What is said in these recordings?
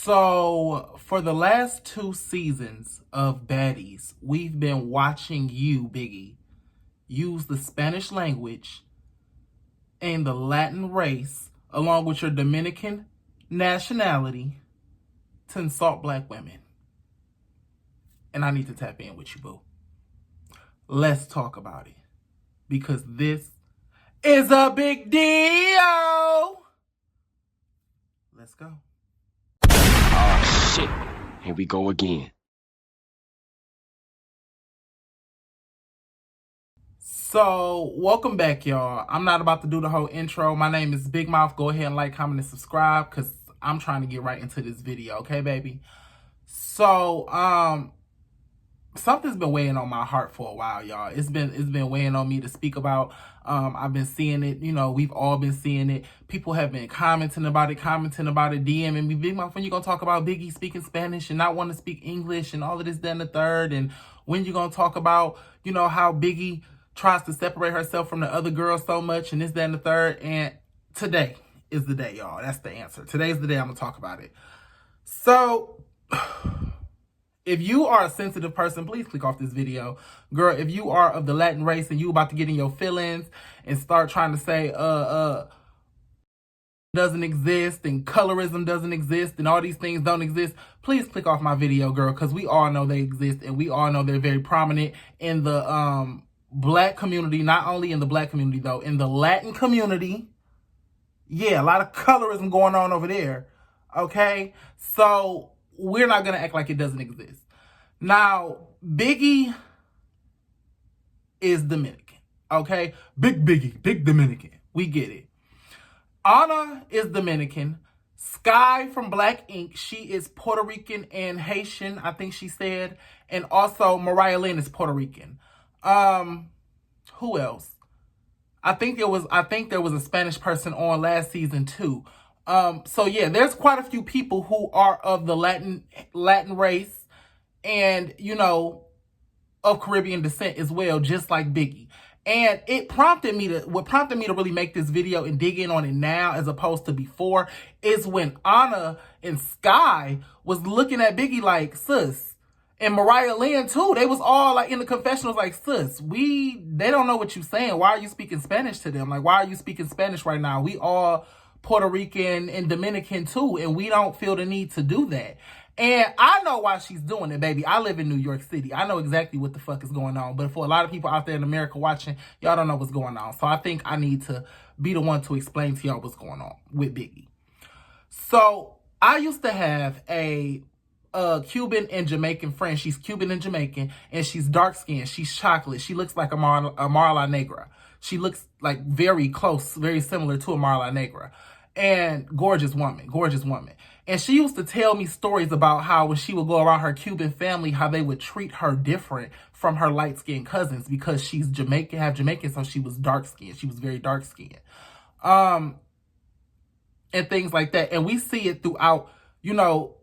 So, for the last 2 seasons of Baddies, we've been watching you, Biggie, use the Spanish language and the Latin race, along with your Dominican nationality, to insult black women. And I need to tap in with you, boo. Let's talk about it. Because this is a big deal. Let's go. Oh, shit. Here we go again. So, welcome back, y'all. I'm not about to do the whole intro. My name is Big Mouth. Go ahead and like, comment, and subscribe because I'm trying to get right into this video, okay, baby? So, something's been weighing on my heart for a while, y'all. It's been weighing on me to speak about. I've been seeing it. You know, we've all been seeing it. People have been commenting about it, DMing me. Big Mouth, when you gonna talk about Biggie speaking Spanish and not want to speak English and all of this, that, and the third? And when you gonna talk about, you know, how Biggie tries to separate herself from the other girls so much and this, that, and the third? And today is the day, y'all. That's the answer. Today's the day I'm gonna talk about it. So, if you are a sensitive person, please click off this video. Girl, if you are of the Latin race and you about to get in your feelings and start trying to say, doesn't exist and colorism doesn't exist and all these things don't exist, please click off my video, girl, because we all know they exist and we all know they're very prominent in the black community. Not only in the black community, though, in the Latin community. Yeah, a lot of colorism going on over there, okay? So we're not going to act like it doesn't exist. Now, Biggie is Dominican, okay? Big Biggie, big Dominican. We get it. Anna is Dominican. Sky from Black Ink, she is Puerto Rican and Haitian, I think she said. And also Mariah Lynn is Puerto Rican. Who else? I think there was a Spanish person on last season too. So yeah, there's quite a few people who are of the Latin race and, you know, of Caribbean descent as well, just like Biggie. And what prompted me to really make this video and dig in on it now as opposed to before is when Anna and Sky was looking at Biggie like, sis, and Mariah Lynn too. They was all like in the confessionals like, sis, they don't know what you're saying. Why are you speaking Spanish to them? Like, why are you speaking Spanish right now? We all Puerto Rican and Dominican too, and we don't feel the need to do that. And I know why she's doing it, baby. I live in New York City. I know exactly what the fuck is going on. But for a lot of people out there in America watching, y'all don't know what's going on. So I think I need to be the one to explain to y'all what's going on with Biggie. So I used to have a Cuban and Jamaican friend. She's Cuban and Jamaican, and she's dark-skinned. She's chocolate. She looks like a Marla Negra. She looks like very close, very similar to a Marla Negra. And gorgeous woman. And she used to tell me stories about how when she would go around her Cuban family, how they would treat her different from her light-skinned cousins because she's Jamaican, so she was dark-skinned. She was very dark-skinned. And things like that. And we see it throughout, you know,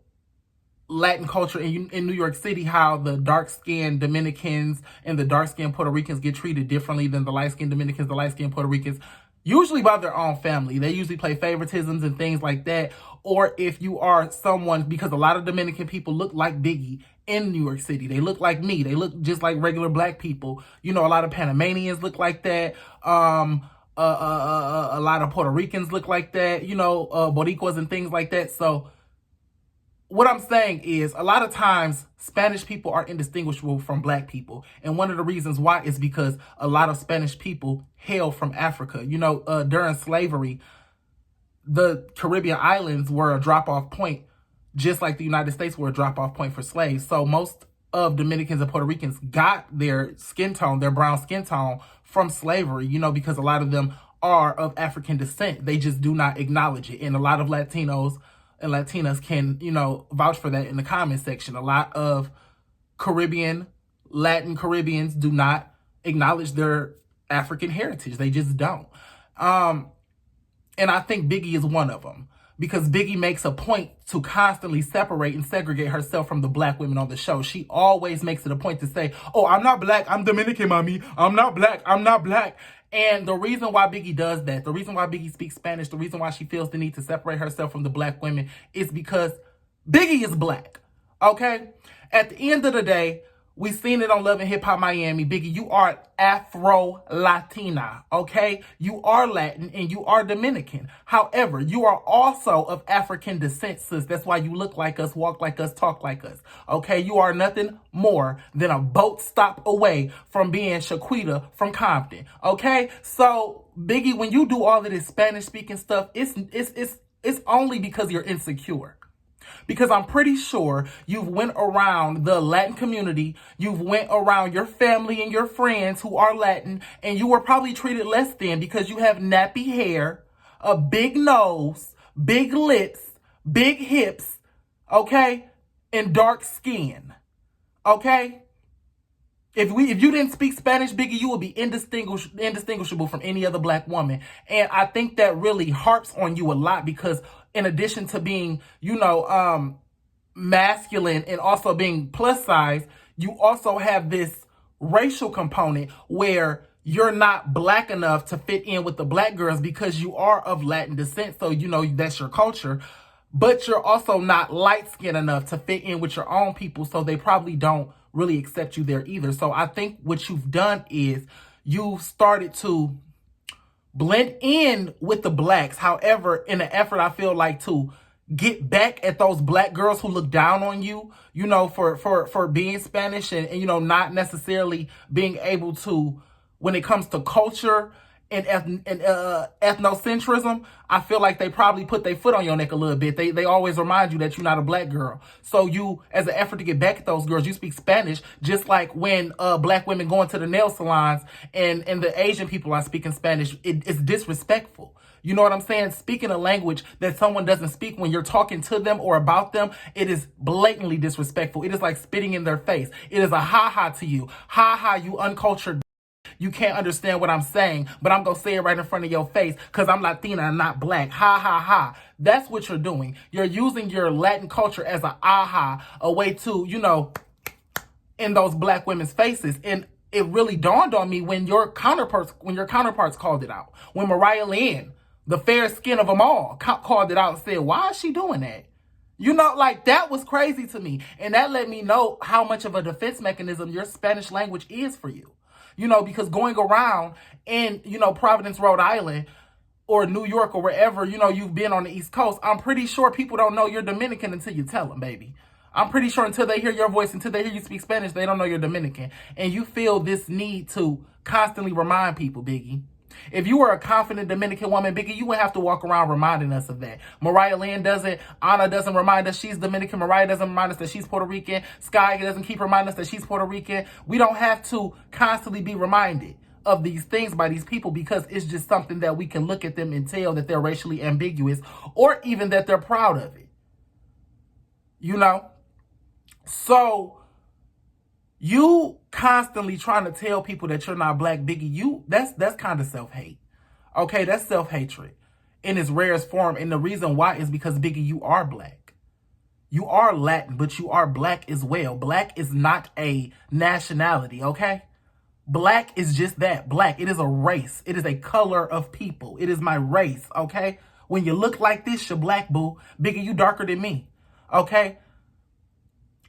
Latin culture in New York City, how the dark-skinned Dominicans and the dark-skinned Puerto Ricans get treated differently than the light-skinned Dominicans, the light-skinned Puerto Ricans, usually by their own family. They usually play favoritisms and things like that. Or if you are someone, because a lot of Dominican people look like Biggie in New York City. They look like me. They look just like regular black people. You know, a lot of Panamanians look like that. A lot of Puerto Ricans look like that. You know, Boricuas and things like that. So what I'm saying is a lot of times Spanish people are indistinguishable from black people. And one of the reasons why is because a lot of Spanish people hail from Africa. You know, during slavery, the Caribbean islands were a drop-off point, just like the United States were a drop-off point for slaves. So most of Dominicans and Puerto Ricans got their skin tone, their brown skin tone, from slavery, you know, because a lot of them are of African descent. They just do not acknowledge it. And a lot of Latinos and Latinas can, you know, vouch for that in the comment section. A lot of Latin Caribbeans do not acknowledge their African heritage. They just don't. And I think Biggie is one of them because Biggie makes a point to constantly separate and segregate herself from the black women on the show. She always makes it a point to say, oh, I'm not black, I'm Dominican, mommy. I'm not black. And the reason why Biggie does that, the reason why Biggie speaks Spanish, the reason why she feels the need to separate herself from the black women is because Biggie is black. Okay? At the end of the day, we seen it on Love and Hip Hop Miami. Biggie, you are Afro-Latina, okay? You are Latin and you are Dominican. However, you are also of African descent, sis. That's why you look like us, walk like us, talk like us, okay? You are nothing more than a boat stop away from being Shaquita from Compton, okay? So, Biggie, when you do all of this Spanish-speaking stuff, it's only because you're insecure. Because I'm pretty sure you've went around the Latin community, you've went around your family and your friends who are Latin, and you were probably treated less than because you have nappy hair, a big nose, big lips, big hips, okay, and dark skin, okay? If you didn't speak Spanish, Biggie, you would be indistinguishable from any other black woman. And I think that really harps on you a lot because in addition to being, masculine and also being plus size, you also have this racial component where you're not black enough to fit in with the black girls because you are of Latin descent. So, that's your culture. But you're also not light-skinned enough to fit in with your own people. So they probably don't really accept you there either. So I think what you've done is you've started to blend in with the blacks. However, in an effort, I feel like to get back at those black girls who look down on you, for being Spanish and not necessarily being able to, when it comes to culture and ethnocentrism, I feel like they probably put their foot on your neck a little bit. They always remind you that you're not a black girl. So you, as an effort to get back at those girls, you speak Spanish, just like when black women go into the nail salons and the Asian people are speaking Spanish. It's disrespectful. You know what I'm saying? Speaking a language that someone doesn't speak when you're talking to them or about them, it is blatantly disrespectful. It is like spitting in their face. It is a ha-ha to you. Ha-ha, you uncultured. You can't understand what I'm saying, but I'm going to say it right in front of your face because I'm Latina and not black. Ha, ha, ha. That's what you're doing. You're using your Latin culture as a aha, a way to, in those black women's faces. And it really dawned on me when your counterparts called it out. When Mariah Lynn, the fair skin of them all, called it out and said, why is she doing that? That was crazy to me. And that let me know how much of a defense mechanism your Spanish language is for you. Because going around in, Providence, Rhode Island or New York or wherever, you've been on the East Coast, I'm pretty sure people don't know you're Dominican until you tell them, baby. I'm pretty sure until they hear your voice, until they hear you speak Spanish, they don't know you're Dominican. And you feel this need to constantly remind people, Biggie. If you were a confident Dominican woman, Biggie, you wouldn't have to walk around reminding us of that. Mariah Lynn doesn't. Anna doesn't remind us she's Dominican. Mariah doesn't remind us that she's Puerto Rican. Sky doesn't keep reminding us that she's Puerto Rican. We don't have to constantly be reminded of these things by these people because it's just something that we can look at them and tell that they're racially ambiguous or even that they're proud of it. So you constantly trying to tell people that you're not black, Biggie, that's kind of self-hate. Okay, that's self-hatred in its rarest form. And the reason why is because, Biggie, you are black. You are Latin, but you are black as well. Black is not a nationality, okay? Black is just that, black. It is a race. It is a color of people. It is my race, okay? When you look like this, you're black, boo. Biggie, you darker than me, okay?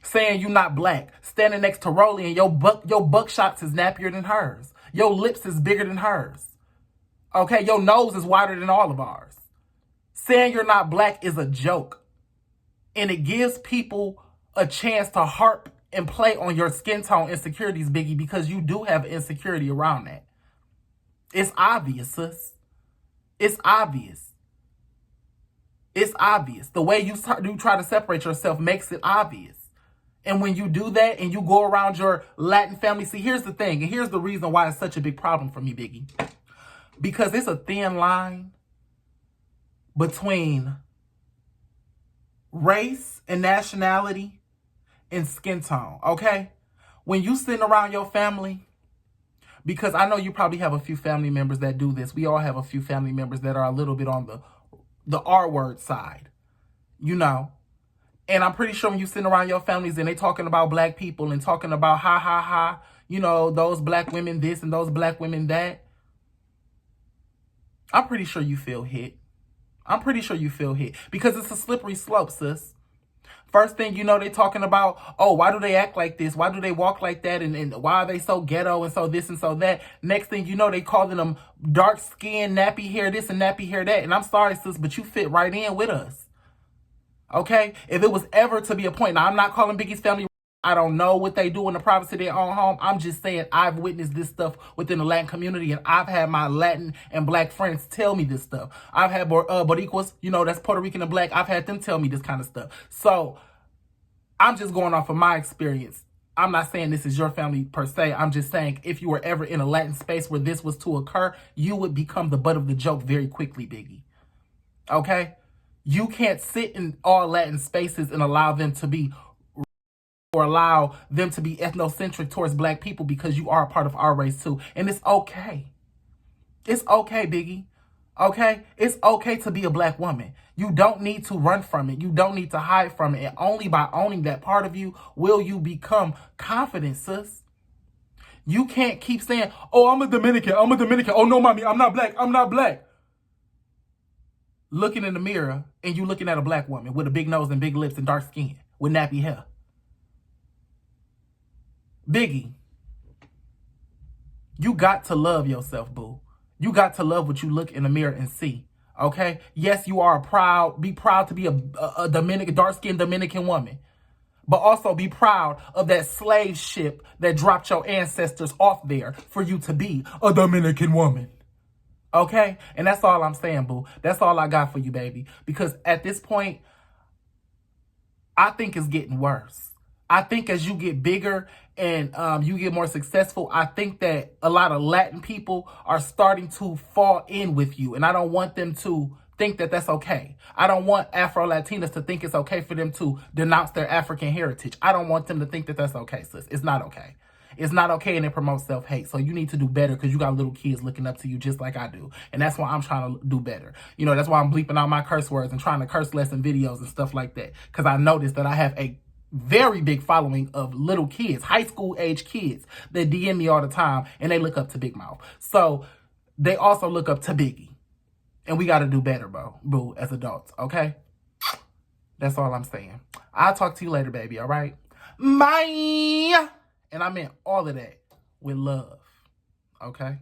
Saying you not black, standing next to Rolly and your buckshots is nappier than hers. Your lips is bigger than hers. Okay, your nose is wider than all of ours. Saying you're not black is a joke. And it gives people a chance to harp and play on your skin tone insecurities, Biggie, because you do have insecurity around that. It's obvious, sis. It's obvious. It's obvious. The way you try to separate yourself makes it obvious. And when you do that and you go around your Latin family, see, here's the thing, and here's the reason why it's such a big problem for me, Biggie. Because it's a thin line between race and nationality and skin tone, okay? When you sitting around your family, because I know you probably have a few family members that do this. We all have a few family members that are a little bit on the R word side, And I'm pretty sure when you sitting around your families and they talking about black people and talking about ha, ha, ha, those black women this and those black women that, I'm pretty sure you feel hit. I'm pretty sure you feel hit because it's a slippery slope, sis. First thing you know, they talking about, oh, why do they act like this? Why do they walk like that? And why are they so ghetto and so this and so that? Next thing you know, they calling them dark skin, nappy hair this and nappy hair that. And I'm sorry, sis, but you fit right in with us. Okay? If it was ever to be a point, now I'm not calling Biggie's family. I don't know what they do in the privacy of their own home. I'm just saying I've witnessed this stuff within the Latin community, and I've had my Latin and Black friends tell me this stuff. I've had Boricuas, that's Puerto Rican and Black. I've had them tell me this kind of stuff. So I'm just going off of my experience. I'm not saying this is your family per se. I'm just saying if you were ever in a Latin space where this was to occur, you would become the butt of the joke very quickly, Biggie. Okay? You can't sit in all Latin spaces and allow them to be ethnocentric towards Black people because you are a part of our race too. And it's okay. It's okay, Biggie. Okay? It's okay to be a Black woman. You don't need to run from it. You don't need to hide from it. And only by owning that part of you will you become confident, sis. You can't keep saying, oh, I'm a Dominican. I'm a Dominican. Oh, no, mommy, I'm not Black. I'm not Black. Looking in the mirror and you looking at a Black woman with a big nose and big lips and dark skin with nappy hair. Biggie, you got to love yourself, boo. You got to love what you look in the mirror and see, okay? Yes, you are be proud to be a Dominican, dark-skinned Dominican woman. But also be proud of that slave ship that dropped your ancestors off there for you to be a Dominican woman. Okay? And that's all I'm saying, boo. That's all I got for you, baby. Because at this point, I think it's getting worse. I think as you get bigger and you get more successful, I think that a lot of Latin people are starting to fall in with you. And I don't want them to think that that's okay. I don't want Afro-Latinas to think it's okay for them to denounce their African heritage. I don't want them to think that that's okay, sis. It's not okay. It's not okay, and it promotes self-hate. So you need to do better because you got little kids looking up to you just like I do. And that's why I'm trying to do better. That's why I'm bleeping out my curse words and trying to curse less in videos and stuff like that. Because I noticed that I have a very big following of little kids, high school age kids that DM me all the time and they look up to Big Mouth. So they also look up to Biggie. And we got to do better, boo, as adults, okay? That's all I'm saying. I'll talk to you later, baby, all right? Bye! And I meant all of that with love, okay?